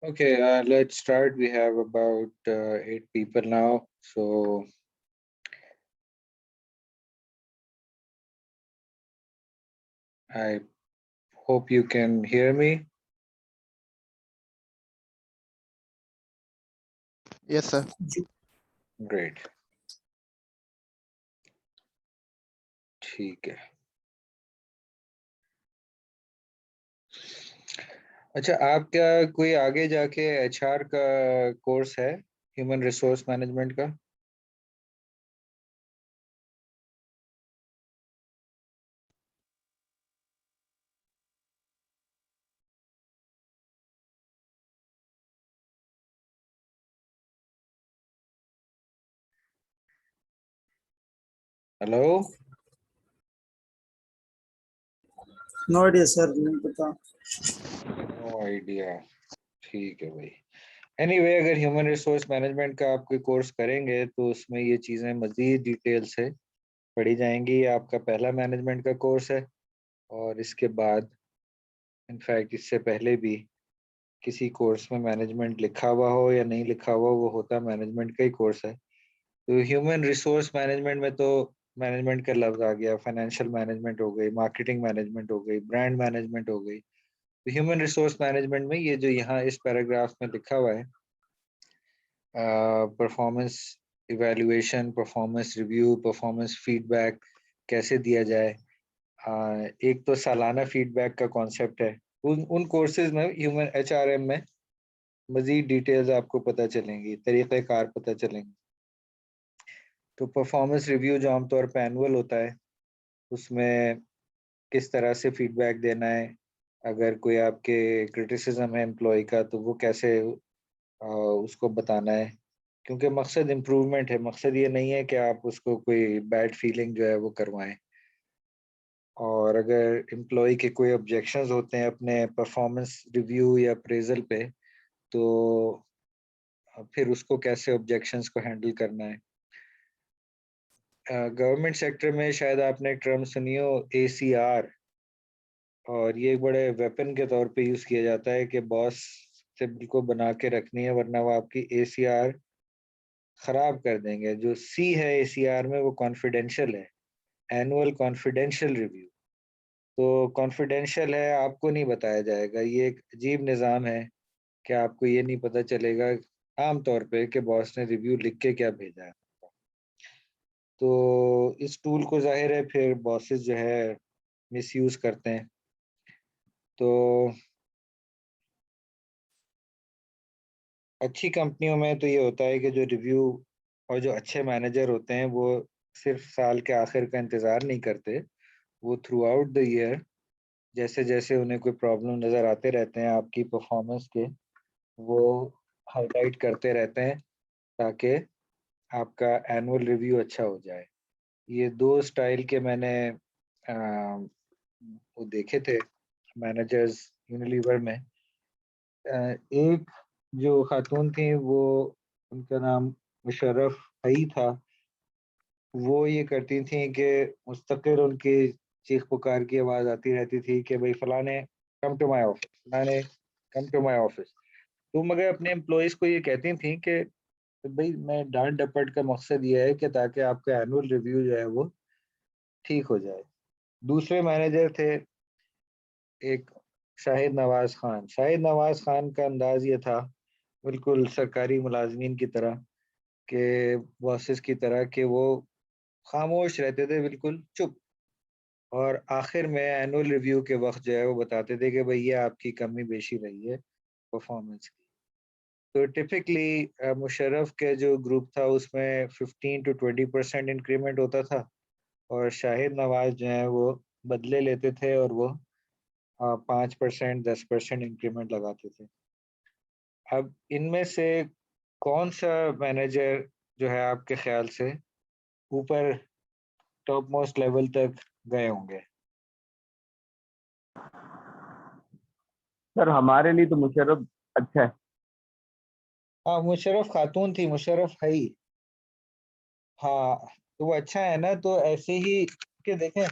Okay, let's start. We have about 8 people now. So I hope you can hear me. Yes, sir. Great. ठीक है. अच्छा, आप क्या कोई आगे जाके एचआर का कोर्स है, ह्यूमन रिसोर्स मैनेजमेंट का? हेलो. नो आइडिया सर, नहीं पता. No idea. ठीक है भाई. एनीवे, अगर ह्यूमन रिसोर्स मैनेजमेंट का आप कोई कोर्स करेंगे तो उसमें ये चीज़ें मज़ीद डिटेल से पढ़ी जाएंगी. ये आपका पहला मैनेजमेंट का कोर्स है और इसके बाद इनफैक्ट इससे पहले भी किसी कोर्स में मैनेजमेंट लिखा हुआ हो या नहीं लिखा हुआ, वो होता मैनेजमेंट का ही कोर्स है. तो ह्यूमन रिसोर्स मैनेजमेंट में तो मैनेजमेंट का लफ्ज आ गया, फाइनेंशियल मैनेजमेंट हो गई, मार्केटिंग मैनेजमेंट हो गई, ब्रांड मैनेजमेंट हो गई. तो ह्यूमन रिसोर्स मैनेजमेंट में ये जो यहाँ इस पैराग्राफ में लिखा हुआ है, performance evaluation, performance review, performance feedback कैसे दिया जाए. एक तो सालाना फीडबैक का कॉन्सेप्ट है. उन कोर्सेज में ह्यूमन एचआरएम में मजीद डिटेल्स आपको पता चलेंगी, तरीक़ेकार पता चलेंगे. तो परफॉर्मेंस रिव्यू जो आमतौर पर एनुअल होता है, उसमें किस तरह से फीडबैक देना है. अगर कोई आपके क्रिटिसिज्म है एम्प्लॉय का, तो वो कैसे उसको बताना है. क्योंकि मकसद इम्प्रूवमेंट है, मकसद ये नहीं है कि आप उसको कोई बैड फीलिंग जो है वो करवाएं. और अगर एम्प्लॉय के कोई ऑब्जेक्शंस होते हैं अपने परफॉर्मेंस रिव्यू या अप्रेजल पे, तो फिर उसको कैसे ऑब्जेक्शंस को हैंडल करना है. गवर्नमेंट सेक्टर में शायद आपने एक टर्म सुनी हो, ACR. और ये बड़े वेपन के तौर पे यूज किया जाता है कि बॉस से बिल्कुल बना के रखनी है, वरना वो आपकी ACR खराब कर देंगे. जो C है ACR में वो कॉन्फिडेंशियल है, एनुअल कॉन्फिडेंशियल रिव्यू. तो कॉन्फिडेंशियल है, आपको नहीं बताया जाएगा. ये एक अजीब निज़ाम है कि आपको ये नहीं पता चलेगा आम तौर पे कि बॉस ने रिव्यू लिख के क्या भेजा है. तो इस टूल को जाहिर है फिर बॉसेस जो है मिसयूज करते हैं. तो अच्छी कंपनियों में तो ये होता है कि जो रिव्यू और जो अच्छे मैनेजर होते हैं वो सिर्फ साल के आखिर का इंतज़ार नहीं करते. वो थ्रू आउट द ईयर जैसे जैसे उन्हें कोई प्रॉब्लम नज़र आते रहते हैं आपकी परफॉर्मेंस के, वो हाईलाइट करते रहते हैं ताकि आपका एनुअल रिव्यू अच्छा हो जाए. ये दो स्टाइल के मैंने वो देखे थे मैनेजर्स यूनिलीवर में. एक जो खातून थी, वो उनका नाम मुशर्रफ हई था. वो ये करती थी कि मुस्तकिल उनकी चीख पुकार की आवाज़ आती रहती थी कि भाई फलाने कम टू माय ऑफिस, फलाने कम टू माय ऑफिस. तो मगर अपने एम्प्लॉयज़ को ये कहती थी कि भाई मैं डांट डपट का मकसद ये है कि ताकि आपका एनुअल रिव्यू जो है वो ठीक हो जाए. दूसरे मैनेजर थे एक शाहिद नवाज खान. शाहिद नवाज खान का अंदाज ये था, बिल्कुल सरकारी मुलाजमीन की तरह, के बॉसेस की तरह, कि वो खामोश रहते थे, बिल्कुल चुप. और आखिर में एनुअल रिव्यू के वक्त जो है वो बताते थे कि भाई ये आपकी कमी बेशी रही है परफॉर्मेंस की. तो टिपिकली मुशर्रफ के जो ग्रुप था उसमें 15 to 20% इंक्रीमेंट होता था, और शाहिद नवाज जो है वो बदले लेते थे और वो 5%, 10% इंक्रीमेंट लगाते थे. अब इनमें से कौन सा मैनेजर जो है आपके ख्याल से ऊपर टॉप मोस्ट लेवल तक गए होंगे? सर हमारे लिए तो मुशर्रफ अच्छा है. हाँ, मुशर्रफ खातून थी, मुशर्रफ हई. हाँ, तो वो अच्छा है ना. तो ऐसे ही कि देखें,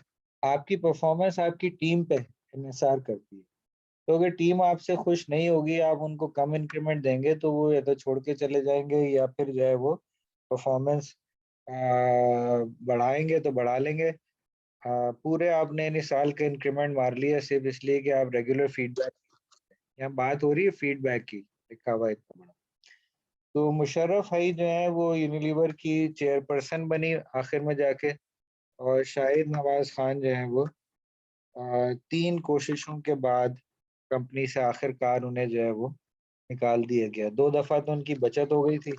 आपकी परफॉर्मेंस आपकी टीम पे इन्हिसार करती है. तो अगर टीम आपसे खुश नहीं होगी, आप उनको कम इंक्रीमेंट देंगे तो वो या तो छोड़ के चले जाएंगे या फिर जो है वो परफॉर्मेंस बढ़ाएंगे तो बढ़ा लेंगे। पूरे आपने यानी साल का इंक्रीमेंट मार लिया सिर्फ इसलिए कि आप रेगुलर फीडबैक, यहाँ बात हो रही है फीडबैक की, लिखा हुआ है इतना बड़ा। तो मुशर्रफ हई जो है वो यूनिलीवर की चेयरपर्सन बनी आखिर में जाके, और शाहिद नवाज खान जो है वो 3 कोशिशों के बाद कंपनी से आखिरकार उन्हें जो है वो निकाल दिया गया। 2 दफा तो उनकी बचत हो गई थी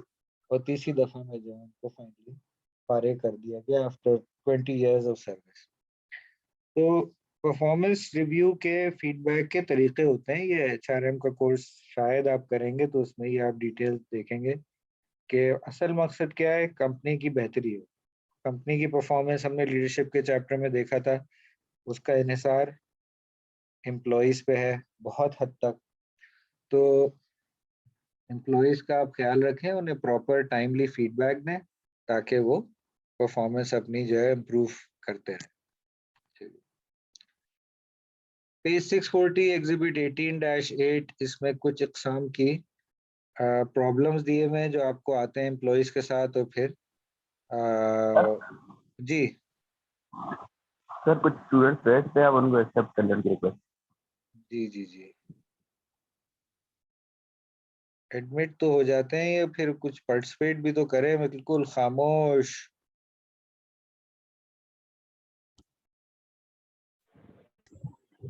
और तीसरी दफा में जो है उनको फाइनली फारिग कर दिया गया आफ्टर 20 इयर्स ऑफ सर्विस। तो परफॉर्मेंस रिव्यू के फीडबैक के तरीके होते हैं, ये एचआरएम का कोर्स शायद आप करेंगे तो उसमें ही आप डिटेल्स देखेंगे कि असल मकसद क्या है, कंपनी की बेहतरी हो। कंपनी की परफॉर्मेंस हमने लीडरशिप के चैप्टर में देखा था, उसका इन्हिसार एम्प्लॉयज पे है बहुत हद तक। तो एम्प्लॉयज का आप ख्याल रखें, उन्हें प्रॉपर टाइमली फीडबैक दें ताकि वो परफॉर्मेंस अपनी जो है इम्प्रूव करते रहें। पेज 640 एग्जिबिट 18-8, इसमें कुछ इकसाम की प्रॉब्लम्स दिए हुए हैं जो आपको आते हैं एम्प्लॉयज के साथ। और फिर जी सर कुछ स्टूडेंट्स भेजते हैं, आप उनको एक्सेप्ट कर लेंगे रिक्वेस्ट। जी जी जी एडमिट तो हो जाते हैं या फिर कुछ पार्टिसिपेट भी तो करें, बिल्कुल खामोश।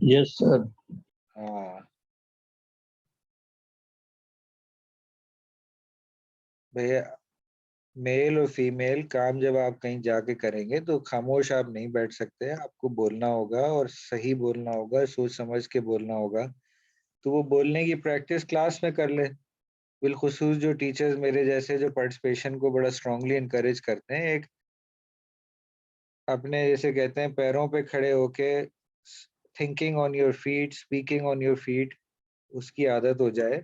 Yes sir. हाँ भैया, मेल और फीमेल काम जब आप कहीं जाके करेंगे तो खामोश आप नहीं बैठ सकते हैं, आपको बोलना होगा और सही बोलना होगा, सोच समझ के बोलना होगा। तो वो बोलने की प्रैक्टिस क्लास में कर ले। बिलखुसूस जो टीचर्स मेरे जैसे जो पार्टिसिपेशन को बड़ा स्ट्रांगली इनकरेज करते हैं, एक अपने जैसे कहते हैं पैरों पे खड़े होके thinking on your feet, speaking on your feet, उसकी आदत हो जाए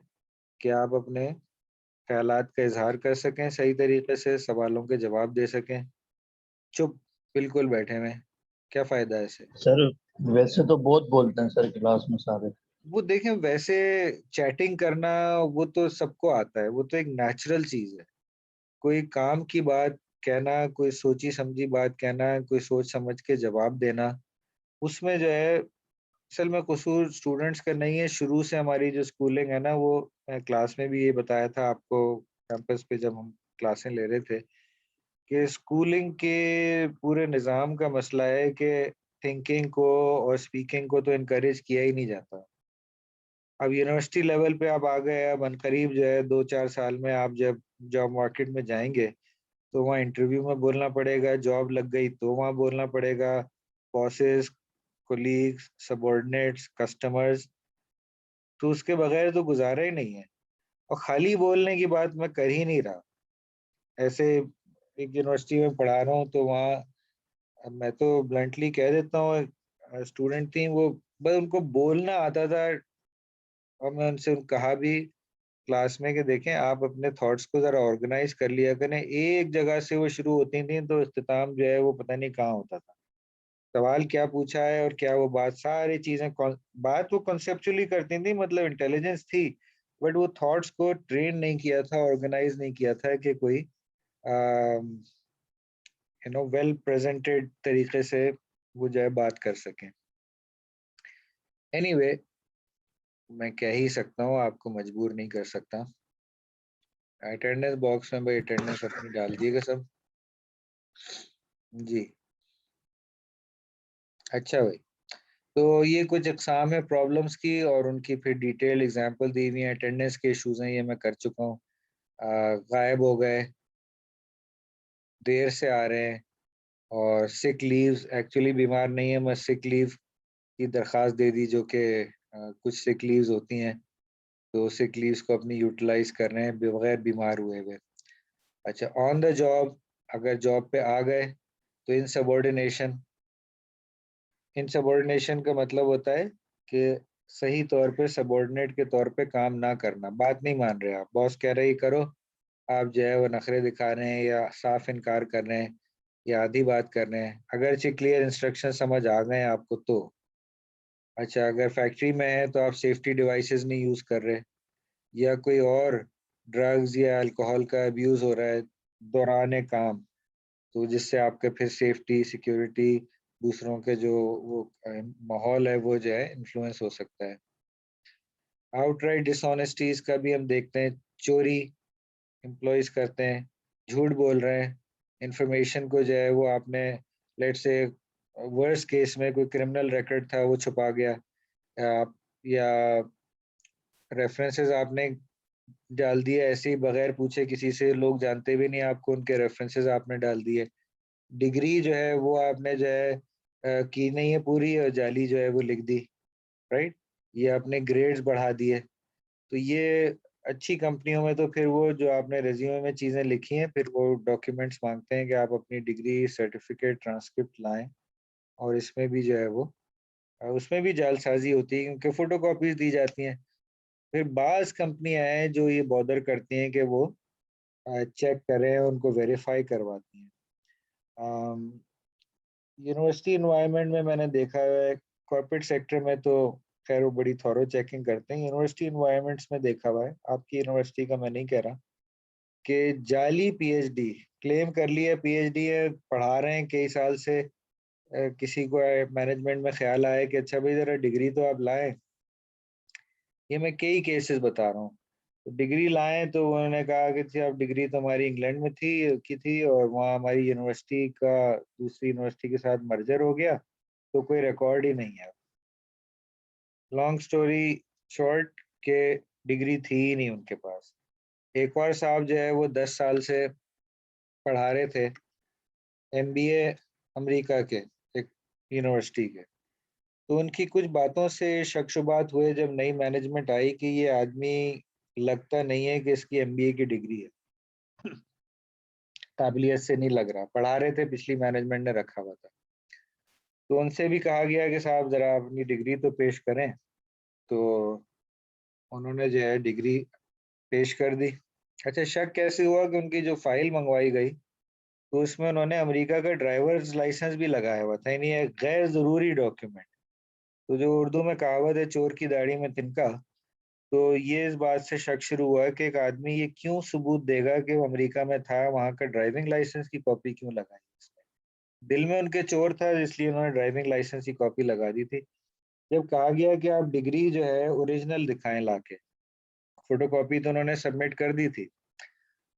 कि आप अपने ख्यालात का इजहार कर सकें, सही तरीके से सवालों के जवाब दे सकें। चुप बिल्कुल बैठे हुए, क्या फायदा है इससे। सर वैसे तो बहुत बोलते हैं सर क्लास में सारे। वो देखें वैसे चैटिंग करना वो तो सबको आता है, वो तो एक नेचुरल चीज है। कोई काम की बात कहना, कोई सोची समझी बात कहना, कोई सोच समझ के जवाब देना, उसमें जो है असल में कसूर स्टूडेंट्स का नहीं है। शुरू से हमारी जो स्कूलिंग है ना, वो क्लास में भी ये बताया था आपको कैंपस पे जब हम क्लासें ले रहे थे कि स्कूलिंग के पूरे निज़ाम का मसला है कि थिंकिंग को और स्पीकिंग को तो इनकरेज किया ही नहीं जाता। अब यूनिवर्सिटी लेवल पे आप आ गए, अब अनकरीब जो है 2-4 साल में आप जब जॉब मार्केट में जाएंगे तो वहाँ इंटरव्यू में बोलना पड़ेगा, जॉब लग गई तो वहाँ बोलना पड़ेगा, बॉसेस, कोलीग्स, सबॉर्डिनेट्स, कस्टमर्स, तो उसके बगैर तो गुजारा ही नहीं है। और खाली बोलने की बात मैं कर ही नहीं रहा। ऐसे एक यूनिवर्सिटी में पढ़ा रहा हूँ तो वहाँ अब मैं तो ब्लंटली कह देता हूँ, स्टूडेंट थी वो, बस उनको बोलना आता था। और मैं उनसे कहा भी क्लास में कि देखें आप अपने थॉट्स को जरा ऑर्गेनाइज कर लिया करें, एक जगह से वो शुरू होती थी तो इख्तिताम जो है वो पता नहीं कहाँ होता था। सवाल क्या पूछा है और क्या वो बात, सारी चीजें बात वो कॉन्सेप्चुअली करती थी, मतलब इंटेलिजेंस थी, बट वो थॉट्स को ट्रेन नहीं किया था, ऑर्गेनाइज नहीं किया था कि कोई वेल प्रेजेंटेड तरीके से वो जो है बात कर सकें। एनीवे मैं कह ही सकता हूँ, आपको मजबूर नहीं कर सकता। अटेंडेंस बॉक्स में भाई अटेंडेंस अपनी डाल दिएगा सब। जी अच्छा भाई, तो ये कुछ अकसाम है प्रॉब्लम्स की और उनकी फिर डिटेल एग्जांपल दी हुई है। अटेंडेंस के इश्यूज हैं, ये मैं कर चुका हूँ। गायब हो गए, देर से आ रहे हैं, और सिक लीव्स, एक्चुअली बीमार नहीं है, मैं सिक लीव की दरख्वास्त दे दी, जो कि कुछ सिक लीव्स होती हैं तो सिक लीव्स को अपनी यूटिलाइज कर रहे हैं बगैर बीमार हुए हुए। अच्छा, ऑन द जॉब, अगर जॉब पे आ गए तो इनसबॉर्डिनेशन का मतलब होता है कि सही तौर पे सबॉर्डिनेट के तौर पे काम ना करना, बात नहीं मान रहे, आप बॉस कह रहे ही करो, आप जो है वो नखरे दिखा रहे हैं या साफ इनकार कर रहे हैं या आधी बात कर रहे हैं, अगरचे क्लियर इंस्ट्रक्शन समझ आ गए हैं आपको तो। अच्छा, अगर फैक्ट्री में है तो आप सेफ्टी डिवाइसेस नहीं यूज़ कर रहे, या कोई और ड्रग्स या अल्कोहल का अब्यूज़ हो रहा है दौरान काम, तो जिससे आपके फिर सेफ्टी, सिक्योरिटी, दूसरों के जो वो माहौल है वो जो है इन्फ्लुएंस हो सकता है। आउटराइट डिसऑनेस्टीज़ का भी हम देखते हैं, चोरी एम्प्लॉइज़ करते हैं, झूठ बोल रहे हैं, इन्फॉर्मेशन को जो है वो आपने लेट्स से वर्स्ट केस में कोई क्रिमिनल रिकॉर्ड था वो छुपा गया, आप या रेफरेंसेस आपने डाल दिए ऐसे ही बगैर पूछे किसी से, लोग जानते भी नहीं आपको, उनके रेफरेंसेस आपने डाल दिए। डिग्री जो है वो आपने जो है की नहीं है पूरी और जाली जो है वो लिख दी, राइट? ये आपने ग्रेड्स बढ़ा दिए। तो ये अच्छी कंपनियों में तो फिर वो जो आपने रिज्यूमे में चीज़ें लिखी हैं, फिर वो डॉक्यूमेंट्स माँगते हैं कि आप अपनी डिग्री, सर्टिफ़िकेट, ट्रांसक्रिप्ट लाएँ, और इसमें भी जो है वो उसमें भी जालसाज़ी होती है क्योंकि फ़ोटोकॉपीज़ दी जाती हैं। फिर बाज़ कंपनियाँ हैं जो ये बॉदर करती हैं कि वो चेक करें, उनको वेरीफ़ाई करवाती हैं। अम, यूनिवर्सिटी एनवायरनमेंट में मैंने देखा है, कॉर्पोरेट सेक्टर में तो खैर वो बड़ी थॉरो चेकिंग करते हैं। यूनिवर्सिटी एनवायरनमेंट्स में देखा हुआ है, आपकी यूनिवर्सिटी का मैं नहीं कह रहा, कि जाली पीएचडी क्लेम कर लिया, पीएचडी है, पढ़ा रहे हैं कई साल से, किसी को मैनेजमेंट में ख्याल आया कि अच्छा भाई ज़रा डिग्री तो आप लाएँ। ये मैं कई केसेस बता रहा हूँ। तो डिग्री लाए तो उन्होंने कहा कि जी आप डिग्री तो हमारी इंग्लैंड में थी और वहाँ हमारी यूनिवर्सिटी का दूसरी यूनिवर्सिटी के साथ मर्जर हो गया, तो कोई रिकॉर्ड ही नहीं है। लॉन्ग स्टोरी शॉर्ट के डिग्री थी ही नहीं उनके पास। एक और साहब जो है वो 10 साल से पढ़ा रहे थे एमबीए अमेरिका के एक यूनिवर्सिटी के। तो उनकी कुछ बातों से शक-शुबात हुए जब नई मैनेजमेंट आई कि ये आदमी लगता नहीं है कि इसकी एमबीए की डिग्री है। काबिलियत से नहीं लग रहा, पढ़ा रहे थे, पिछली मैनेजमेंट ने रखा हुआ था। तो उनसे भी कहा गया कि साहब ज़रा अपनी डिग्री तो पेश करें, तो उन्होंने जो है डिग्री पेश कर दी। अच्छा, शक कैसे हुआ कि उनकी जो फाइल मंगवाई गई, तो उसमें उन्होंने अमेरिका का ड्राइवर्स लाइसेंस भी लगाया हुआ था, यानी एक गैर ज़रूरी डॉक्यूमेंट। तो जो उर्दू में कहावत है, चोर की दाढ़ी में तिनका, तो ये इस बात से शक शुरू हुआ कि एक आदमी ये क्यों सबूत देगा कि वो अमेरिका में था, वहाँ का ड्राइविंग लाइसेंस की कॉपी क्यों लगाई उसने? दिल में उनके चोर था, इसलिए उन्होंने ड्राइविंग लाइसेंस की कॉपी लगा दी थी। जब कहा गया कि आप डिग्री जो है ओरिजिनल दिखाएँ लाके, फोटोकॉपी तो उन्होंने सबमिट कर दी थी।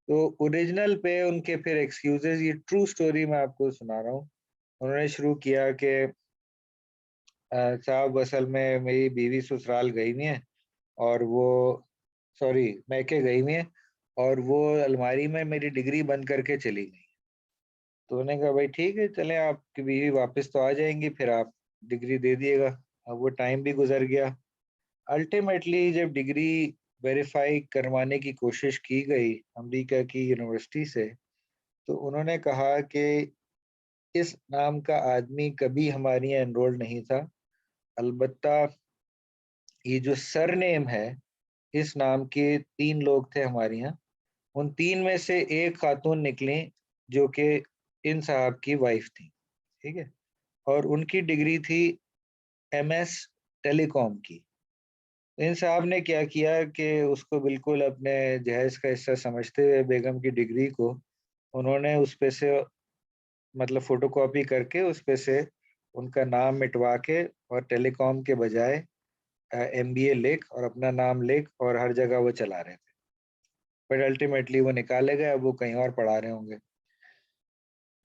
तो ओरिजिनल पे उनके फिर एक्सक्यूज़ेज़, ये ट्रू स्टोरी मैं आपको सुना रहा हूँ। उन्होंने शुरू किया कि साहब असल में मेरी बीवी ससुराल गई हुई हैं और वो सॉरी मैके गई हुई हैं और वो अलमारी में मेरी डिग्री बंद करके चली गई। तो उन्होंने कहा भाई ठीक है, चलें आपकी बीवी वापस तो आ जाएँगी, फिर आप डिग्री दे दिएगा। अब वो टाइम भी गुज़र गया। अल्टीमेटली जब डिग्री वेरीफ़ाई करवाने की कोशिश की गई अमेरिका की यूनिवर्सिटी से, तो उन्होंने कहा कि इस नाम का आदमी कभी हमारे यहाँ एनरोल्ड नहीं था। अलबत्ता ये जो सरनेम है, इस नाम के 3 लोग थे हमारे यहाँ। उन 3 में से एक खातून निकली जो कि इन साहब की वाइफ़ थी, ठीक है? और उनकी डिग्री थी एमएस टेलीकॉम की। इन साहब ने क्या किया कि उसको बिल्कुल अपने जहेज़ का हिस्सा समझते हुए बेगम की डिग्री को उन्होंने उस पे से मतलब फ़ोटोकॉपी करके उस पे से उनका नाम मिटवा के और टेलीकॉम के बजाय एमबीए लिख और अपना नाम लिख और हर जगह वो चला रहे थे। बट अल्टीमेटली वो निकाले गए, अब वो कहीं और पढ़ा रहे होंगे।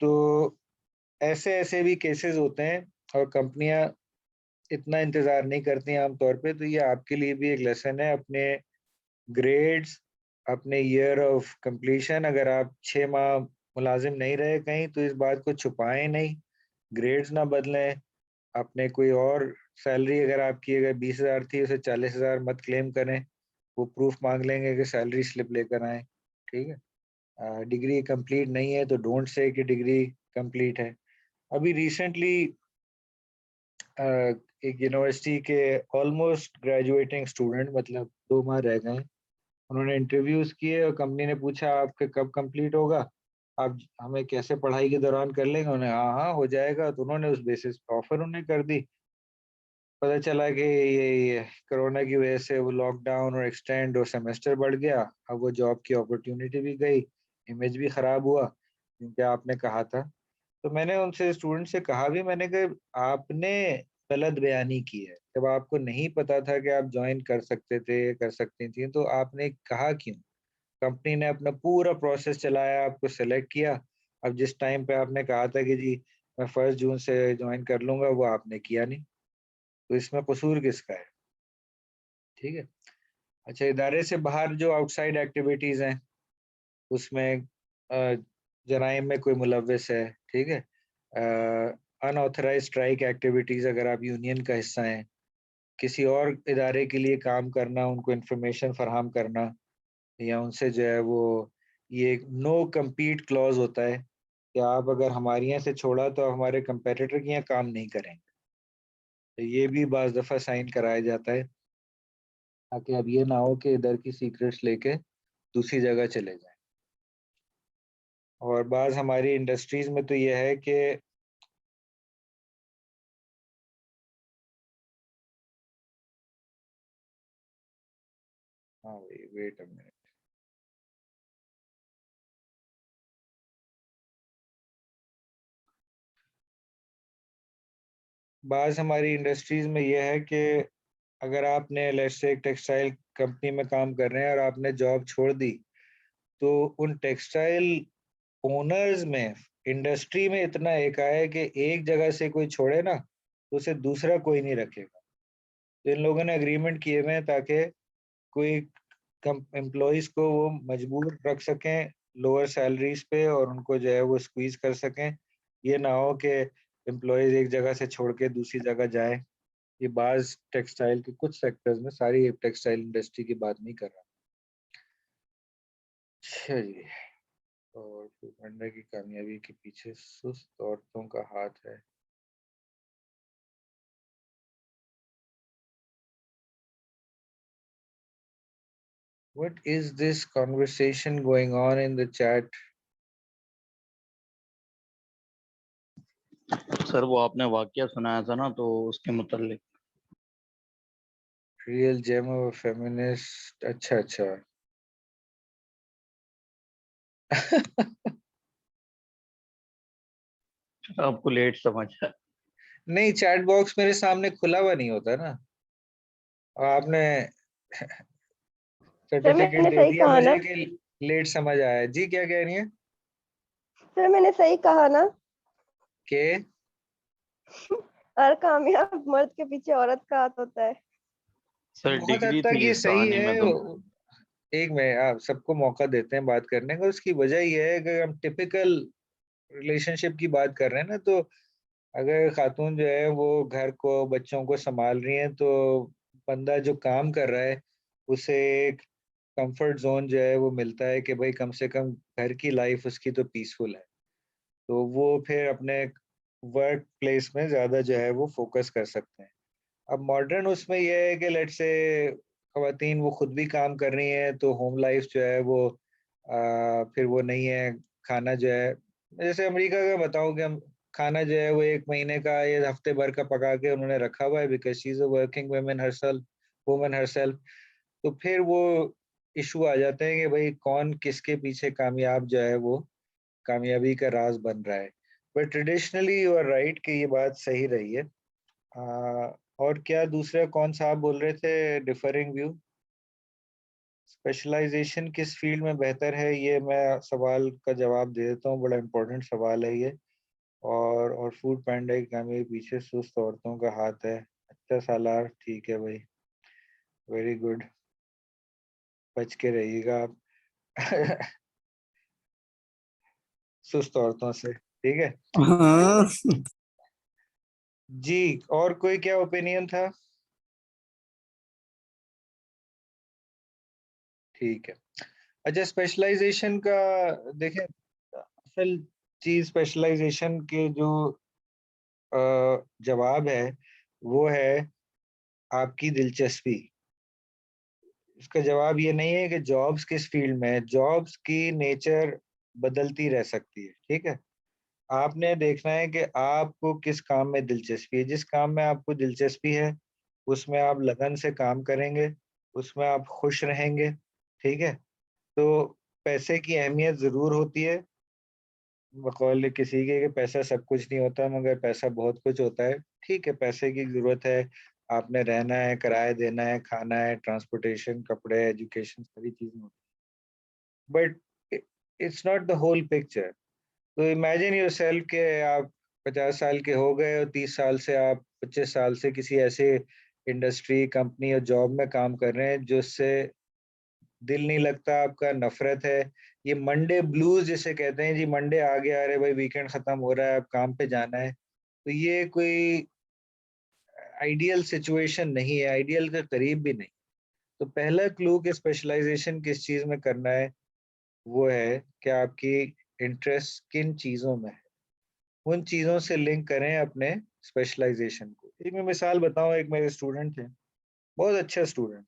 तो ऐसे-ऐसे भी केसेस होते हैं और कंपनियाँ इतना इंतज़ार नहीं करती हैं आम तौर पे, तो ये आपके लिए भी एक लेसन है। अपने ग्रेड्स, अपने ईयर ऑफ कंप्लीशन, अगर आप 6 माह मुलाज़िम नहीं रहे कहीं, तो इस बात को छुपाएँ नहीं, ग्रेड्स ना बदलें। आपने कोई और सैलरी अगर आपकी अगर 20,000 थी, उसे 40,000 मत क्लेम करें। वो प्रूफ माँग लेंगे कि सैलरी स्लिप लेकर आएँ, ठीक है? डिग्री कंप्लीट नहीं है, तो डोंट से कि डिग्री कंप्लीट है। अभी रिसेंटली अ, एक यूनिवर्सिटी के ऑलमोस्ट ग्रेजुएटिंग स्टूडेंट, मतलब 2 माह रह गए हैं। उन्होंने इंटरव्यूज़ किए और कंपनी ने पूछा आपके कब कंप्लीट होगा? आप हमें कैसे पढ़ाई के दौरान कर लेंगे? उन्होंने हाँ, हाँ, हो जाएगा। तो उन्होंने उस बेसिस पे ऑफ़र उन्हें कर दी। पता चला कि ये कोरोना की वजह से वो लॉकडाउन और एक्सटेंड और सेमेस्टर बढ़ गया। अब वो जॉब की अपॉर्चुनिटी भी गई, इमेज भी खराब हुआ क्योंकि आपने कहा था। तो मैंने उनसे स्टूडेंट से कहा भी, मैंने कहा आपने गलत बयानी की है। जब आपको नहीं पता था कि आप ज्वाइन कर सकते थे, कर सकती थी, तो आपने कहा क्यों? कंपनी ने अपना पूरा प्रोसेस चलाया, आपको सेलेक्ट किया। अब जिस टाइम पे आपने कहा था कि जी मैं 1 जून से ज्वाइन कर लूंगा, वो आपने किया नहीं। तो इसमें कसूर किसका है? ठीक है। अच्छा, इदारे से बाहर जो आउटसाइड एक्टिविटीज हैं, उसमें जराइम में कोई मुलव्वस है, ठीक है, अनऑथराइज स्ट्राइक एक्टिविटीज, अगर आप यूनियन का हिस्सा हैं, किसी और इदारे के लिए काम करना, उनको इंफॉर्मेशन फराहम करना, या उनसे जो है वो, ये नो कम्पीट क्लॉज होता है कि आप अगर हमारे यहाँ से छोड़ा तो हमारे कंपेटिटर के यहाँ काम नहीं करेंगे। तो ये भी बाज़ दफ़ा साइन कराया जाता है, ताकि अब ये ना हो कि इधर की सीक्रेट्स लेके दूसरी जगह चले जाएं। और बाज़ हमारी इंडस्ट्रीज में तो ये है कि हाँ भाई, वेट अ मिनट। बाज़ हमारी इंडस्ट्रीज में ये है कि अगर आपने लेट्स से एक टेक्सटाइल कंपनी में काम कर रहे हैं और आपने जॉब छोड़ दी, तो उन टेक्सटाइल ओनर्स में, इंडस्ट्री में इतना एक है कि एक जगह से कोई छोड़े ना, तो उसे दूसरा कोई नहीं रखेगा। तो इन लोगों ने एग्रीमेंट किए हुए हैं ताकि कोई कम एम्प्लॉइज़ को वो मजबूर रख सकें लोअर सैलरीज़ पे, और उनको जो है वो स्क्वीज़ कर सकें। ये ना हो कि एम्प्लॉइज़ एक जगह से छोड़ के दूसरी जगह जाए। ये बाज़ टेक्सटाइल के कुछ सेक्टर्स में, सारी टेक्सटाइल इंडस्ट्री की बात नहीं कर रहा। अच्छा जी। और फूडपांडा की कामयाबी के पीछे सुस्त औरतों का हाथ है। What is this conversation going on in the chat? Sir वो आपने वाकया सुनाया था ना, तो उसके मुतालिक। Real gem of a feminist. अच्छा अच्छा। आपको लेट समझ आया। नहीं, चैट बॉक्स मेरे सामने खुला हुआ नहीं होता ना। और आपने सर सर्टिफिकेट मैंने दे सही दिया कहा ना? मुझे कि लेट समझ आया। जी क्या कह रही है? सर मैंने सही कहा ना? कि हर कामयाब मर्द के पीछे औरत का हाथ होता है। सर बहुत हद डिग्री तक थी ये इस सही कहानी है। में तो। एक में आप सबको मौका देते हैं बात करने का। उसकी वजह ये है कि हम टिपिकल रिलेशनशिप की बात कर रहे हैं ना, तो अगर खातून जो है वो घर को, बच्चों को संभाल रही है, तो बंदा जो काम कर रहा है उसे एक कंफर्ट जोन जो है वो मिलता है कि भाई कम से कम घर की लाइफ उसकी तो पीसफुल है। तो वो फिर अपने वर्क प्लेस में ज़्यादा जो है वो फोकस कर सकते हैं। अब मॉडर्न उसमें ये है कि लेट्स से खवातीन वो खुद भी काम कर रही हैं, तो होम लाइफ जो है वो फिर वो नहीं है। खाना जो है, जैसे अमेरिका का बताऊं कि हम खाना जो है वो 1 महीने का या हफ्ते भर का पका के उन्होंने रखा हुआ है, because she is a working woman herself. तो फिर वो इशू आ जाते हैं कि भाई कौन किसके पीछे कामयाब जो है वो कामयाबी का राज बन रहा है। But traditionally you are right कि ये बात सही रही है। और क्या दूसरा कौन सा आप बोल रहे थे? डिफरिंग व्यू, स्पेशलाइजेशन किस फील्ड में बेहतर है? ये मैं सवाल का जवाब दे देता हूँ, बड़ा इंपॉर्टेंट सवाल है ये। और फूड पैंडा की कामयाबी के पीछे सुस्त औरतों का हाथ है। अच्छा सालार, ठीक है भाई, वेरी गुड। बच के रहिएगा आप सुस्त औरतों से, ठीक है हाँ। जी। और कोई क्या ओपिनियन था? ठीक है। अच्छा, स्पेशलाइजेशन का देखें, असल चीज स्पेशलाइजेशन के जो जवाब है वो है आपकी दिलचस्पी। इसका जवाब ये नहीं है कि जॉब्स किस फील्ड में है। जॉब्स की नेचर बदलती रह सकती है, ठीक है। आपने देखना है कि आपको किस काम में दिलचस्पी है। जिस काम में आपको दिलचस्पी है उसमें आप लगन से काम करेंगे, उसमें आप खुश रहेंगे, ठीक है? तो पैसे की अहमियत ज़रूर होती है, बकौल किसी के कि पैसा सब कुछ नहीं होता, मगर पैसा बहुत कुछ होता है। ठीक है, पैसे की ज़रूरत है, आपने रहना है, किराया देना है, खाना है, ट्रांसपोर्टेशन, कपड़े, एजुकेशन, सारी चीज़ें होती हैं। But it's not the whole picture. तो इमेजिन योरसेल्फ कि आप 50 साल के हो गए और 30 साल से आप 25 साल से किसी ऐसे इंडस्ट्री, कंपनी या जॉब में काम कर रहे हैं जिससे दिल नहीं लगता, आपका नफ़रत है। ये मंडे ब्लूज़ जिसे कहते हैं जी, मंडे आ गया, अरे भाई वीकेंड खत्म हो रहा है, अब काम पे जाना है। तो ये कोई आइडियल सिचुएशन नहीं है, आइडियल के करीब भी नहीं। तो पहला क्लू कि स्पेशलाइज़ेशन किस चीज़ में करना है, वो है कि आपकी इंटरेस्ट किन चीज़ों में है। उन चीज़ों से लिंक करें अपने स्पेशलाइज़ेशन को। एक मैं मिसाल बताऊँ, एक मेरे स्टूडेंट थे, बहुत अच्छा स्टूडेंट।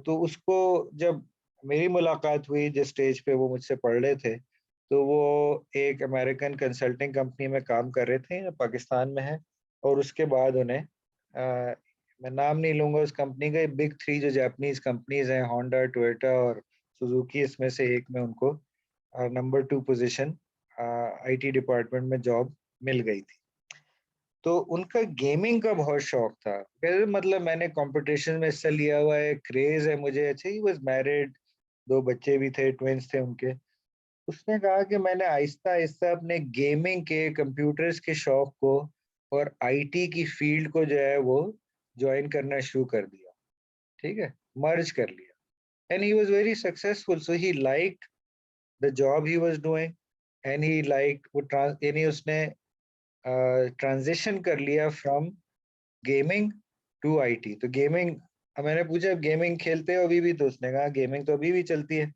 तो उसको जब मेरी मुलाकात हुई जिस स्टेज पे वो मुझसे पढ़ रहे थे, तो वो एक अमेरिकन कंसल्टिंग कंपनी में काम कर रहे थे, पाकिस्तान में है। और उसके बाद उन्हें मैं नाम नहीं लूँगा उस कंपनी का, बिग 3 जो जापानीज़ कंपनीज़ हैं, होंडा, टोयोटा और सुजुकी, इसमें से एक में उनको नंबर 2 पोज़ीशन आईटी डिपार्टमेंट में जॉब मिल गई थी। तो उनका गेमिंग का बहुत शौक था। कहते मतलब मैंने कॉम्पिटिशन में हिस्सा लिया हुआ है, क्रेज़ है मुझे। अच्छा, ही वाज़ मैरिड, 2 बच्चे भी थे, ट्विन्स थे उनके। उसने कहा कि मैंने आहिस्ता-आहिस्ता अपने गेमिंग के, कंप्यूटर्स के शौक को और आईटी की फ़ील्ड को जो है वो जॉइन करना शुरू कर दिया, ठीक है? मर्ज कर लिया and he was very successful, so he liked the job he was doing and he liked वो यानी उसने ट्रांज़िशन कर लिया फ्रॉम गेमिंग टू आईटी। तो गेमिंग, मैंने पूछा गेमिंग खेलते हो अभी भी? तो उसने कहा गेमिंग तो अभी भी चलती है,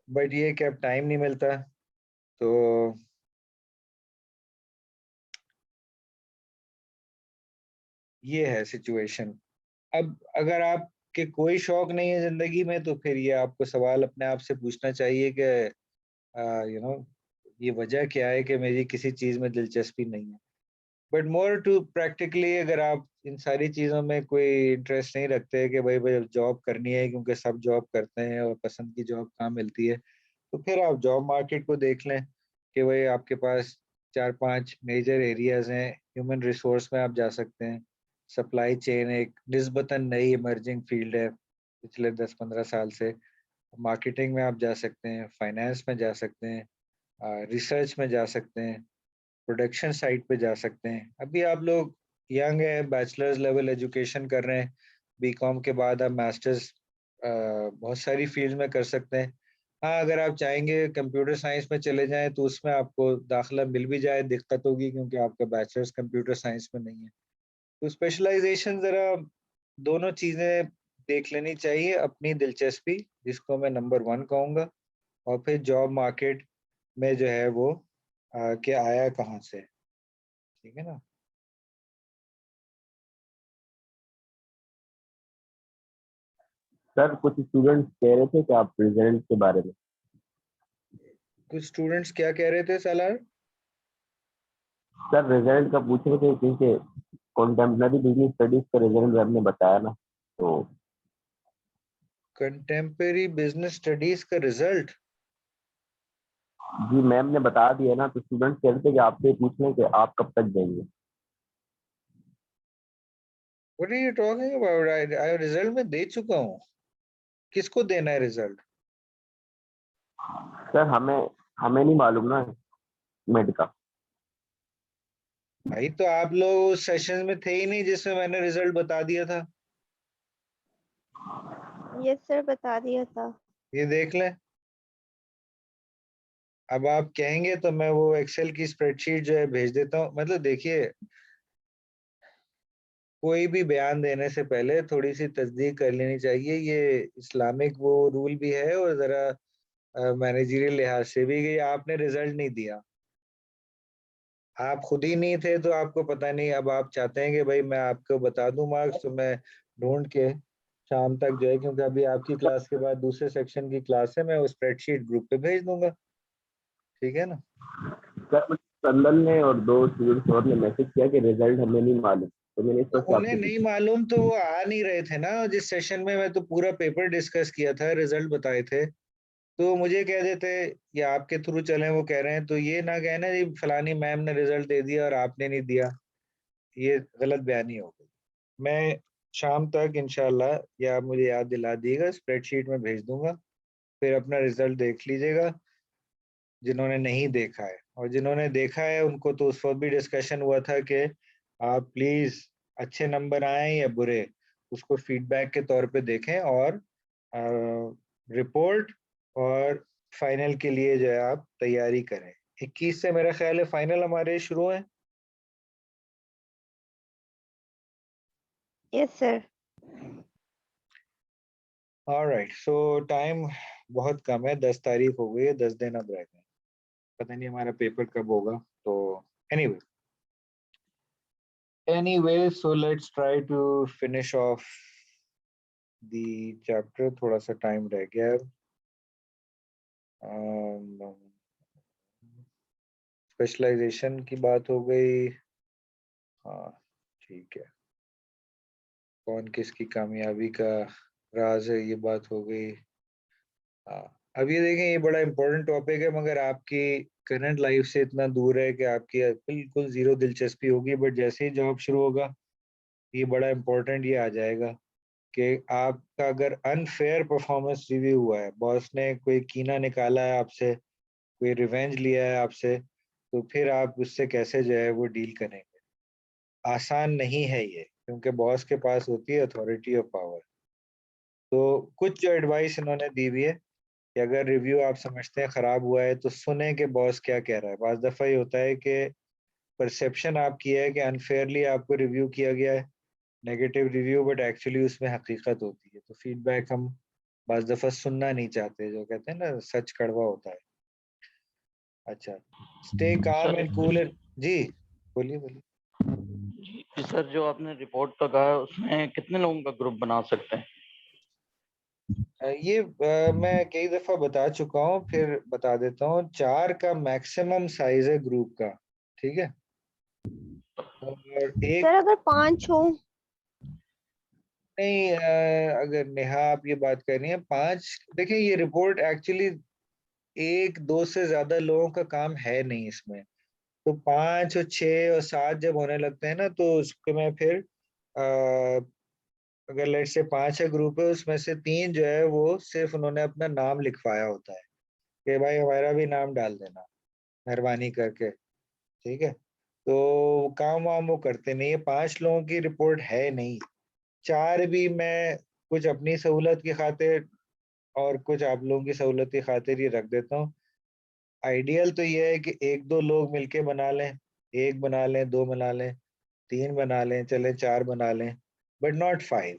बट ये कि अब टाइम नहीं मिलता। तो ये है सिचुएशन। अब अगर आपके कोई शौक नहीं है ज़िंदगी में, तो फिर ये आपको सवाल अपने आप से पूछना चाहिए कि यू नो ये वजह क्या है कि मेरी किसी चीज़ में दिलचस्पी नहीं है। बट मोर टू प्रैक्टिकली, अगर आप इन सारी चीज़ों में कोई इंटरेस्ट नहीं रखते कि भाई भाई जॉब करनी है क्योंकि सब जॉब करते हैं और पसंद की जॉब कहाँ मिलती है, तो फिर आप जॉब मार्केट को देख लें कि भाई आपके पास 4-5 मेजर एरियाज़ हैं। ह्यूमन रिसोर्स में आप जा सकते हैं। सप्लाई चेन एक निस्बतन नई इमर्जिंग फील्ड है पिछले 10-15 साल से। मार्केटिंग में आप जा सकते हैं, फाइनेंस में जा सकते हैं, रिसर्च में जा सकते हैं, प्रोडक्शन साइट पे जा सकते हैं। अभी आप लोग यंग हैं, बैचलर्स लेवल एजुकेशन कर रहे हैं, बीकॉम के बाद आप मास्टर्स बहुत सारी फील्ड में कर सकते हैं। हाँ, अगर आप चाहेंगे कंप्यूटर साइंस में चले जाएँ तो उसमें आपको दाखिला मिल भी जाए, दिक्कत होगी क्योंकि आपका बैचलर्स कंप्यूटर साइंस में नहीं है। तो स्पेशलाइज़ेशन ज़रा दोनों चीज़ें देख लेनी चाहिए, अपनी दिलचस्पी जिसको मैं नंबर 1 कहूँगा, और फिर जॉब मार्केट में जो है वो कि आया कहाँ से है, ठीक है ना? सर कुछ स्टूडेंट्स कह रहे थे कि आप रिजल्ट के बारे में। कुछ स्टूडेंट्स क्या कह रहे थे सालार? सर रिजल्ट का पूछ रहे थे क्योंकि कॉन्टेम्पररी बिजनेस स्टडीज का रिजल्ट आपने बताया ना, तो कंटेम्परेरी बिज़नेस स्टडीज़ का रिज़ल्ट? जी मैम ने बता दिया ना, तो स्टूडेंट्स कह रहे थे कि आपसे पूछ लें कि आप कब तक देंगे। What are you talking about? आई रिज़ल्ट मैं दे चुका हूँ। किसको देना है रिज़ल्ट? सर हमें हमें नहीं मालूम ना मेड का। भाई तो आप लोग उस सेशन में थे ही नहीं जिसमें मैंने रिज़ल्ट बता दिया था। यस सर, बता दिया था। ये देख लें। अब आप कहेंगे तो मैं वो एक्सेल की स्प्रेडशीट जो है भेज देता हूँ। मतलब देखिए, कोई भी बयान देने से पहले थोड़ी-सी तस्दीक कर लेनी चाहिए। ये इस्लामिक वो रूल भी है और ज़रा मैनेजरियल लिहाज से भी, कि आपने रिज़ल्ट नहीं दिया। आप खुद ही नहीं थे तो आपको पता नहीं। अब आप चाहते हैं कि भाई मैं आपको बता दूं मार्क्स, तो मैं ढूंढ के शाम तक जो है, क्योंकि अभी आपकी क्लास के बाद दूसरे सेक्शन की क्लास है, मैं वो स्प्रेडशीट ग्रुप पे भेज दूंगा, ठीक है ना? सर मुझे संदन ने और 2 स्टूडेंट्स और ने मैसेज किया कि रिजल्ट हमें नहीं मालूम, तो मैंने तो सोचा उन्हें आपसे नहीं पूछूं। मालूम तो वो आ नहीं रहे थे ना जिस सेशन में मैं तो पूरा पेपर डिस्कस किया था, रिजल्ट बताए थे। तो मुझे कह देते या आपके थ्रू चले, वो कह रहे हैं तो ये ना कहना जी फलानी मैम ने रिजल्ट दे दिया और आपने नहीं दिया, ये गलत बयानी हो गई। मैं शाम तक इंशाल्लाह, या आप मुझे याद दिला दिएगा, स्प्रेडशीट में भेज दूंगा, फिर अपना रिजल्ट देख लीजिएगा जिन्होंने नहीं देखा है। और जिन्होंने देखा है उनको तो उस वक्त भी डिस्कशन हुआ था कि आप प्लीज अच्छे नंबर आए या बुरे, उसको फीडबैक के तौर पे देखें और रिपोर्ट और फाइनल के लिए जो है आप तैयारी करें। 21 से मेरा ख्याल है फाइनल हमारे शुरू है। Yes sir. ऑलराइट, सो टाइम बहुत कम है, 10 तारीख हो गई है, 10 दिन अब रह गए, पता नहीं हमारा पेपर कब होगा। तो anyway, so let's try to finish off the chapter, थोड़ा सा टाइम रह गया है। स्पेशलाइजेशन की बात हो गई, हाँ ठीक है, कौन किसकी कामयाबी का राज है ये बात हो गई। हाँ, अब ये देखें, ये बड़ा इम्पोर्टेंट टॉपिक है मगर आपकी करंट लाइफ से इतना दूर है कि आपकी बिल्कुल जीरो दिलचस्पी होगी, बट जैसे ही जॉब शुरू होगा ये बड़ा इम्पोर्टेंट ये आ जाएगा कि आपका अगर अनफेयर परफॉर्मेंस रिव्यू हुआ है, बॉस ने कोई कीना निकाला है आपसे, कोई रिवेंज लिया है आपसे, तो फिर आप उससे कैसे जो है वो डील करेंगे। आसान नहीं है ये, क्योंकि बॉस के पास होती है अथॉरिटी ऑफ पावर। तो कुछ जो एडवाइस इन्होंने दी हुई है कि अगर रिव्यू आप समझते हैं खराब हुआ है तो सुने कि बॉस क्या कह रहा है। बाज दफा ये होता है कि परसेप्शन आपकी है कि अनफेयरली आपको रिव्यू किया गया है, नेगेटिव रिव्यू, बट एक्चुअली उसमें हकीकत होती है। तो फीडबैक हम बाज दफा सुनना नहीं चाहते, जो कहते हैं ना सच कड़वा होता है। अच्छा, stay calm sir and cool. जी बोलिए बोलिए। जी सर, जो आपने रिपोर्ट का कहा है उसमें कितने लोगों का ग्रुप बना सकते हैं? ये मैं कई दफा बता चुका हूँ, फिर बता देता हूँ। 4 का मैक्सिमम साइज है ग्रुप का, ठीक है। और सर एक अगर 5 हो। नहीं, अगर नेहा आप ये बात कर रही हैं 5, देखिए ये रिपोर्ट एक्चुअली 1 2 से ज्यादा लोगों का काम है नहीं इसमें। तो 5 और 6 और 7 जब होने लगते हैं ना, तो उसके में फिर अगर लेट से 5 है ग्रुप है, उसमें से 3 जो है वो सिर्फ उन्होंने अपना नाम लिखवाया होता है कि भाई हमारा भी नाम डाल देना मेहरबानी करके, ठीक है। तो काम वाम वो करते नहीं है। 5 लोगों की रिपोर्ट है नहीं। 4 भी मैं कुछ अपनी सहूलत की खातिर और कुछ आप लोगों की सहूलत की खातिर ये रख देता हूँ। आइडियल तो ये है कि 1 2 लोग मिलके बना लें, 1 बना लें, 2 बना लें, 3 बना लें, चले 4 बना लें, बट नॉट 5।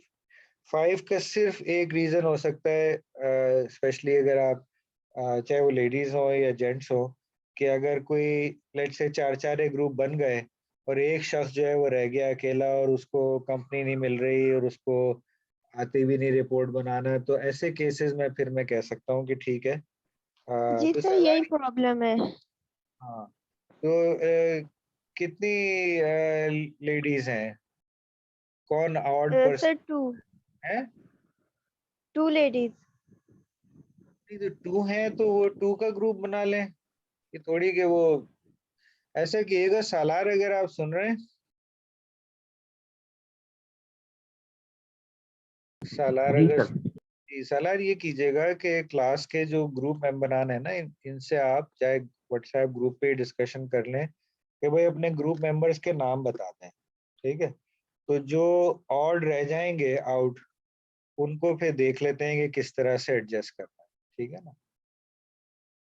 5 का सिर्फ एक रीजन हो सकता है, स्पेशली अगर आप चाहे वो लेडीज हो या जेंट्स हो, कि अगर कोई लेट से 4 4 एक ग्रुप बन गए और एक शख्स जो है वो रह गया अकेला और उसको कंपनी नहीं मिल रही और उसको आती भी नहीं रिपोर्ट बनाना, तो ऐसे केसेस में फिर मैं कह सकता हूँ कि ठीक है। जी तो सर यही सलाह, प्रॉब्लम है। हाँ, तो कितनी लेडीज हैं, कौन ऑड सर पर्सन 2। है? 2 लेडीज। नहीं तो 2 हैं तो वो 2 का ग्रुप बना लें। ये थोड़ी कि वो ऐसा किएगा सालार, अगर आप सुन रहे हैं सालार, जी अगर सर। जी सालार, ये कीजिएगा कि क्लास के जो ग्रुप मेंबरान है ना, इनसे आप चाहे व्हाट्सएप ग्रुप पे डिस्कशन कर लें कि भाई अपने ग्रुप मेंबर्स के नाम बता दें, ठीक है। तो जो ऑड रह जाएंगे आउट, उनको फिर देख लेते हैं कि किस तरह से एडजस्ट करना है, ठीक है ना।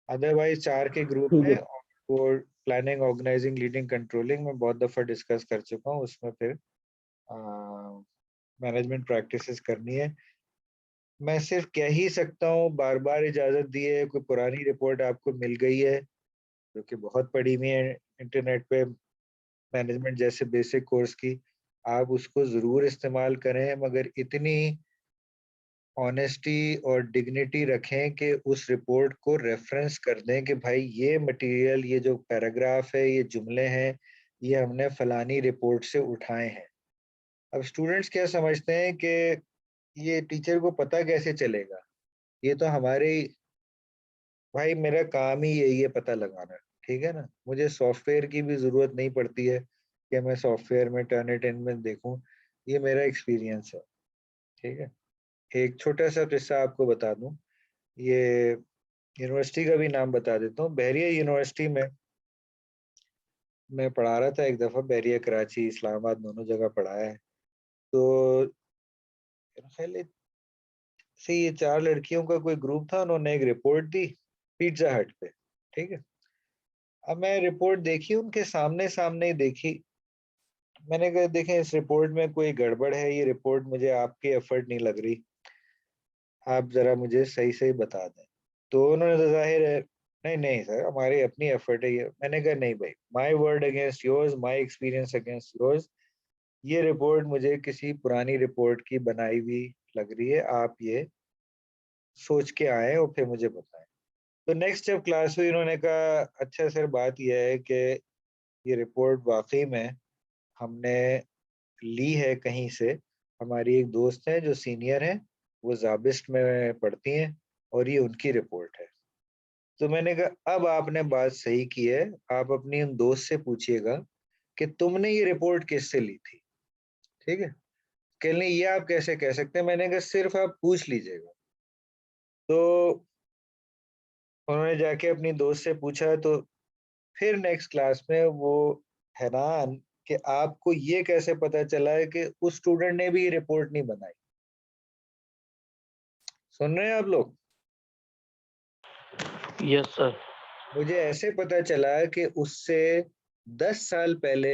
अदरवाइज 4 के ग्रुप ठीक में है। वो प्लानिंग, ऑर्गेनाइजिंग, लीडिंग, कंट्रोलिंग में बहुत दफा डिस्कस कर चुका हूँ, उसमें फिर मैनेजमेंट प्रैक्टिसेस करनी है। मैं सिर्फ कह ही सकता हूँ, बार बार इजाजत दी है, कोई पुरानी रिपोर्ट आपको मिल गई है जो कि बहुत पड़ी हुई है इंटरनेट पे, मैनेजमेंट जैसे बेसिक कोर्स की, आप उसको जरूर इस्तेमाल करें, मगर इतनी ऑनेस्टी और डिग्निटी रखें कि उस रिपोर्ट को रेफरेंस कर दें कि भाई ये मटेरियल, ये जो पैराग्राफ है, ये जुमले हैं, ये हमने फलानी रिपोर्ट से उठाए हैं। अब स्टूडेंट्स क्या समझते हैं कि ये टीचर को पता कैसे चलेगा, ये तो हमारे भाई मेरा काम ही यही है पता लगाना, ठीक है ना। मुझे सॉफ्टवेयर की भी जरूरत नहीं पड़ती है कि मैं सॉफ्टवेयर में टर्निट में देखूं, ये मेरा एक्सपीरियंस है, ठीक है। एक छोटा सा किस्सा आपको बता दूं, ये यूनिवर्सिटी का भी नाम बता देता हूँ। बहरिया यूनिवर्सिटी में मैं पढ़ा रहा था एक दफ़ा, बहरिया कराची इस्लामाबाद दोनों जगह पढ़ाया है। तो मेरा ख्याल है से ये 4 लड़कियों का कोई ग्रुप था, उन्होंने एक रिपोर्ट दी पिज्जा हट पे, ठीक है। अब मैं रिपोर्ट देखी, उनके सामने सामने ही देखी। मैंने कहा देखें इस रिपोर्ट में कोई गड़बड़ है, ये रिपोर्ट मुझे आपकी एफर्ट नहीं लग रही, आप जरा मुझे सही सही बता दें। तो उन्होंने तो जाहिर है नहीं नहीं सर हमारी अपनी एफर्ट है ये। मैंने कहा नहीं भाई, my word against yours, my experience against yours, ये रिपोर्ट मुझे किसी पुरानी रिपोर्ट की बनाई हुई लग रही है, आप ये सोच के आए और फिर मुझे बताएं। तो नेक्स्ट जब क्लास हुई उन्होंने कहा अच्छा सर बात यह है कि ये रिपोर्ट वाकई में हमने ली है कहीं से, हमारी एक दोस्त है जो सीनियर है, वो जाबिस्ट में पढ़ती हैं और ये उनकी रिपोर्ट है। तो मैंने कहा अब आपने बात सही की है, आप अपनी उन दोस्त से पूछिएगा कि तुमने ये रिपोर्ट किससे ली थी, ठीक है। कहने ये आप कैसे कह सकते हैं, मैंने कहा सिर्फ आप पूछ लीजिएगा। तो उन्होंने जाके अपनी दोस्त से पूछा, तो फिर नेक्स्ट क्लास में वो हैरान कि आपको ये कैसे पता चला है कि उस स्टूडेंट ने भी ये रिपोर्ट नहीं बनाई। सुन रहे हैं आप लोग? Yes sir. मुझे ऐसे पता चला कि उससे 10 साल पहले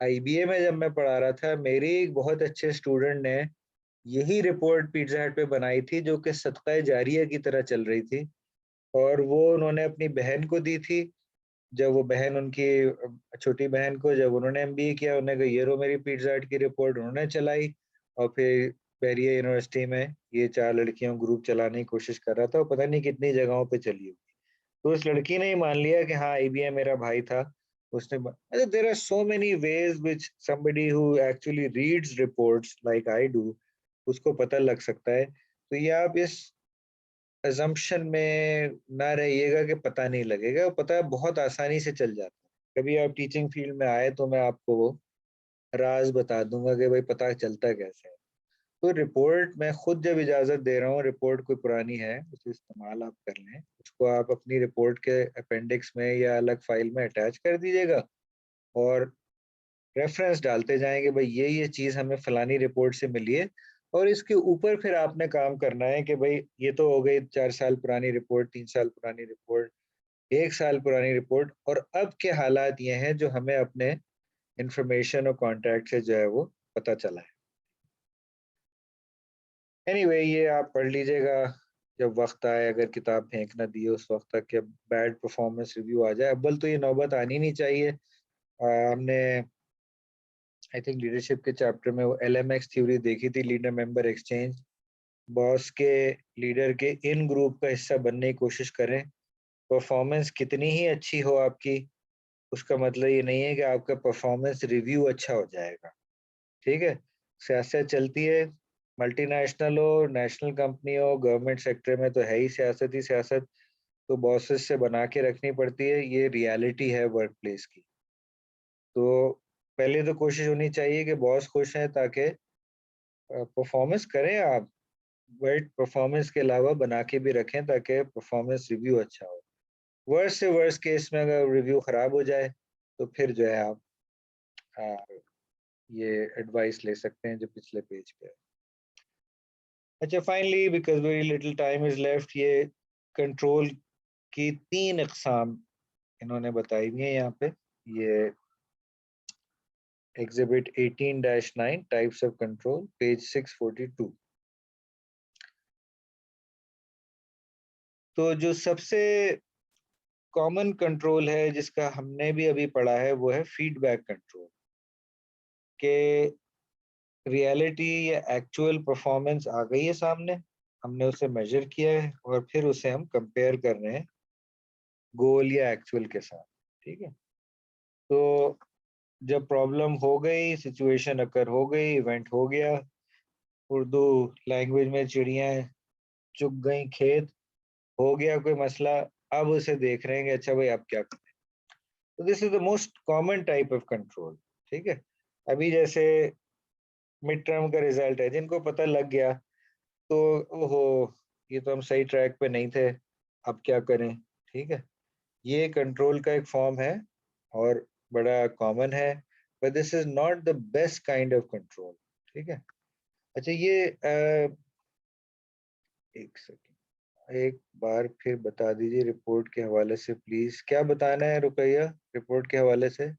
आईबीए में जब मैं पढ़ा रहा था, मेरे एक बहुत अच्छे स्टूडेंट ने यही रिपोर्ट पिज़्ज़ा हट पे बनाई थी, जो कि सदका जारिया की तरह चल रही थी, और वो उन्होंने अपनी बहन को दी थी। जब वो बहन उनकी छोटी बहन को जब उन्होंने एमबीए किया, उन्होंने कहा ये रो मेरी पिज़्ज़ा हट की रिपोर्ट, उन्होंने चलाई। और फिर बहरिया यूनिवर्सिटी में ये 4 लड़कियों ग्रुप चलाने की कोशिश कर रहा था, और पता नहीं कितनी जगहों पे चली होगी। तो उस लड़की ने ही मान लिया कि हाँ आईबीए मेरा भाई था। उसने there are so many ways which somebody who actually reads reports like I do, उसको पता लग सकता है। तो ये आप इस अजम्पशन में ना रहिएगा कि पता नहीं लगेगा, पता बहुत आसानी से चल जाता है। कभी आप टीचिंग फील्ड में आए तो मैं आपको वो राज बता दूंगा कि भाई पता चलता कैसे है। तो रिपोर्ट मैं खुद जब इजाजत दे रहा हूँ, रिपोर्ट कोई पुरानी है उसे इस्तेमाल आप कर लें, उसको आप अपनी रिपोर्ट के अपेंडिक्स में या अलग फाइल में अटैच कर दीजिएगा और रेफरेंस डालते जाएंगे भाई ये चीज हमें फलानी रिपोर्ट से मिली है। और इसके ऊपर फिर आपने काम करना है कि भाई ये तो हो गई 4 साल पुरानी रिपोर्ट, 3 साल पुरानी रिपोर्ट, 1 साल पुरानी रिपोर्ट, और अब के हालात ये हैं जो हमें अपने इंफॉर्मेशन और कॉन्टैक्ट से जो है वो पता चला है। एनीवे ये आप पढ़ लीजिएगा जब वक्त आए, अगर किताब फेंक ना दिए उस वक्त तक कि बैड परफॉर्मेंस रिव्यू आ जाए। अव्वल तो ये नौबत आनी नहीं चाहिए। हमने आई थिंक लीडरशिप के चैप्टर में वो एलएमएक्स थ्योरी देखी थी, लीडर मेंबर एक्सचेंज। बॉस के लीडर के इन ग्रुप का हिस्सा बनने की कोशिश करें। परफॉर्मेंस कितनी ही अच्छी हो आपकी, उसका मतलब ये नहीं है कि आपका परफॉर्मेंस रिव्यू अच्छा हो जाएगा, ठीक है। सियासत चलती है, मल्टीनेशनल हो, नेशनल कंपनी हो, गवर्नमेंट सेक्टर में तो है ही सियासत ही सियासत। तो बॉसेस से बना के रखनी पड़ती है, ये रियलिटी है वर्क प्लेस की। तो पहले तो कोशिश होनी चाहिए कि बॉस खुश हैं, ताकि परफॉर्मेंस करें आप, बट परफॉर्मेंस के अलावा बना के भी रखें ताकि परफॉर्मेंस रिव्यू अच्छा हो। वर्स्ट से वर्स्ट केस में अगर रिव्यू खराब हो जाए तो फिर जो है आप आ, ये एडवाइस ले सकते हैं जो पिछले पेज पे है। अच्छा finally because very little time is left, ये कंट्रोल की 3 अकसाम इन्होंने बताई हुई है यहाँ पे। ये exhibit 18-9 types of control, page 642। तो जो सबसे कॉमन कंट्रोल है जिसका हमने भी अभी पढ़ा है वो है फीडबैक कंट्रोल, के रियलिटी या एक्चुअल परफॉर्मेंस आ गई है सामने, हमने उसे मेजर किया है और फिर उसे हम कंपेयर कर रहे हैं गोल या एक्चुअल के साथ, ठीक है। तो जब प्रॉब्लम हो गई, सिचुएशन अकर हो गई, इवेंट हो गया, उर्दू लैंग्वेज में चिड़ियाँ चुग गई खेत, हो गया कोई मसला, अब उसे देख रहे हैं कि अच्छा भाई अब क्या करें। तो this is the most common type of control. ठीक है, अभी जैसे मिड टर्म का रिजल्ट है, जिनको पता लग गया तो ओहो ये तो हम सही ट्रैक पे नहीं थे, अब क्या करें। ठीक है, ये कंट्रोल का एक फॉर्म है और बड़ा कॉमन है, but this is not the best kind of control. ठीक है, अच्छा ये एक सेकेंड, एक बार फिर बता दीजिए रिपोर्ट के हवाले से प्लीज, क्या बताना है रुकैया रिपोर्ट के हवाले से?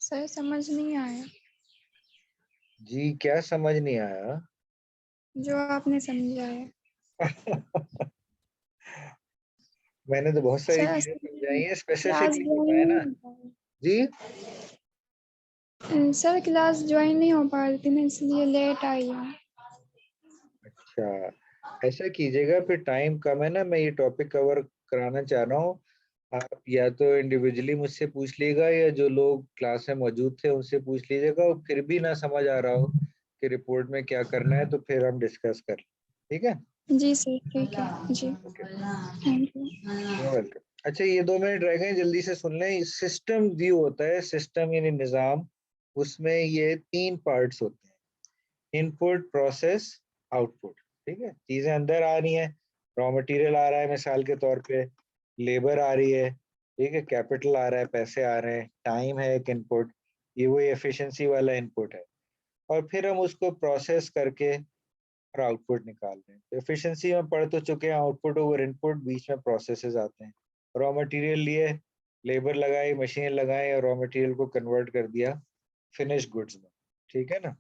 सर समझ नहीं आया जी क्या समझ नहीं आया? जो आपने समझाया। मैंने तो बहुत सारी सर चीजें समझाई हैं, क्लास स्पेसिफिकली ज्वाइन बताए ना। नहीं हो जी पा सर क्लास ज्वाइन नहीं हो पा रही थी ना, इसलिए लेट आई हूँ। अच्छा, ऐसा कीजिएगा, फिर टाइम कम है ना, मैं ये टॉपिक कवर कराना चाह रहा हूँ, आप या तो इंडिविजुअली मुझसे पूछ लीजिएगा या जो लोग क्लास में मौजूद थे उनसे पूछ लीजिएगा, और फिर भी ना समझ आ रहा हो कि रिपोर्ट में क्या करना है तो फिर हम डिस्कस कर लें। ठीक है, जी सर ठीक है जी, okay, thank you. You welcome. अच्छा ये 2 मिनट रह गए, जल्दी से सुन लें। सिस्टम व्यू होता है, सिस्टम यानी निज़ाम, उसमें ये 3 पार्ट्स होते हैं, इनपुट, प्रोसेस, आउटपुट। ठीक है, चीजें अंदर आ रही हैं, रॉ मटेरियल आ रहा है मिसाल के तौर पे, लेबर आ रही है, ठीक है, कैपिटल आ रहा है, पैसे आ रहे हैं, टाइम है एक इनपुट, ये वही एफिशिएंसी वाला इनपुट है, और फिर हम उसको प्रोसेस करके और आउटपुट निकाल रहे हैं। तो एफिशिएंसी में पढ़ तो चुके हैं, आउटपुट ओवर इनपुट, बीच में प्रोसेसेस आते हैं। रॉ मटेरियल लिए, लेबर लगाई, मशीन लगाई और रॉ मटेरियल को कन्वर्ट कर दिया फिनिश गुड्स में। ठीक है ना,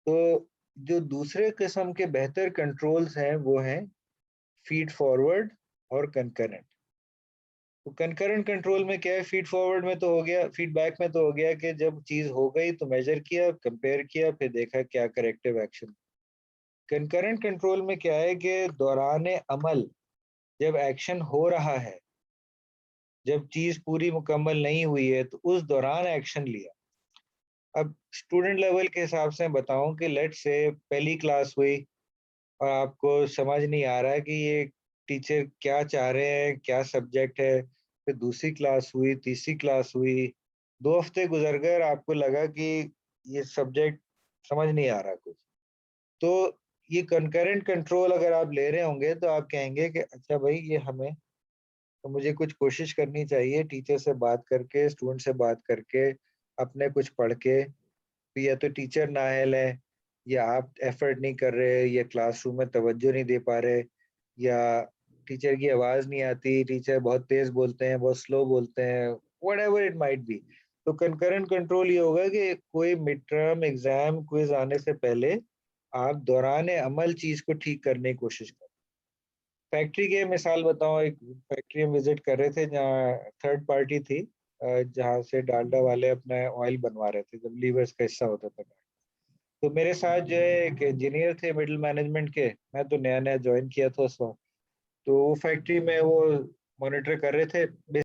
तो जो दूसरे किस्म के बेहतर कंट्रोल्स हैं वो हैं फीड फॉरवर्ड और कंकरेंट। तो कंकरेंट कंट्रोल में क्या है, फीड फॉरवर्ड में तो हो गया, फीडबैक में तो हो गया कि जब चीज हो गई तो मेजर किया, कंपेयर किया, फिर देखा क्या करेक्टिव एक्शन। कंकरेंट कंट्रोल में क्या है कि दौरान अमल जब एक्शन हो रहा है, जब चीज पूरी मुकम्मल नहीं हुई है तो उस दौरान एक्शन लिया। अब स्टूडेंट लेवल के हिसाब से बताऊं कि लेट से पहली क्लास हुई और आपको समझ नहीं आ रहा है कि ये टीचर क्या चाह रहे हैं, क्या सब्जेक्ट है, फिर दूसरी क्लास हुई, तीसरी क्लास हुई, 2 हफ्ते गुजर गए और आपको लगा कि ये सब्जेक्ट समझ नहीं आ रहा कुछ, तो ये कंकरेंट कंट्रोल अगर आप ले रहे होंगे तो आप कहेंगे कि अच्छा भाई ये हमें, तो मुझे कुछ कोशिश करनी चाहिए टीचर से बात करके, स्टूडेंट से बात करके, अपने कुछ पढ़ के, या तो टीचर नाअहल है, या आप एफर्ट नहीं कर रहे, या क्लासरूम में तवज्जो नहीं दे पा रहे, या टीचर की आवाज नहीं आती, टीचर बहुत तेज बोलते हैं, बहुत स्लो बोलते हैं, व्हाटएवर इट माइट बी। तो कंकरेंट कंट्रोल ये होगा कि कोई मिड टर्म एग्जाम क्विज आने से पहले आप दौरान अमल चीज को ठीक करने की कोशिश करें। फैक्ट्री के मिसाल बताऊं, एक फैक्ट्री हम विजिट कर रहे थे जहाँ थर्ड पार्टी थी, जहाँ से डालडा वाले अपना ऑयल बनवा रहे थे, जब लीवर्स का हिस्सा होता था। तो मेरे साथ जो है एक इंजीनियर थे मिडिल मैनेजमेंट के, मैं तो नया नया ज्वाइन किया था उस वक्त, तो वो फैक्ट्री में वो मॉनिटर कर रहे थे।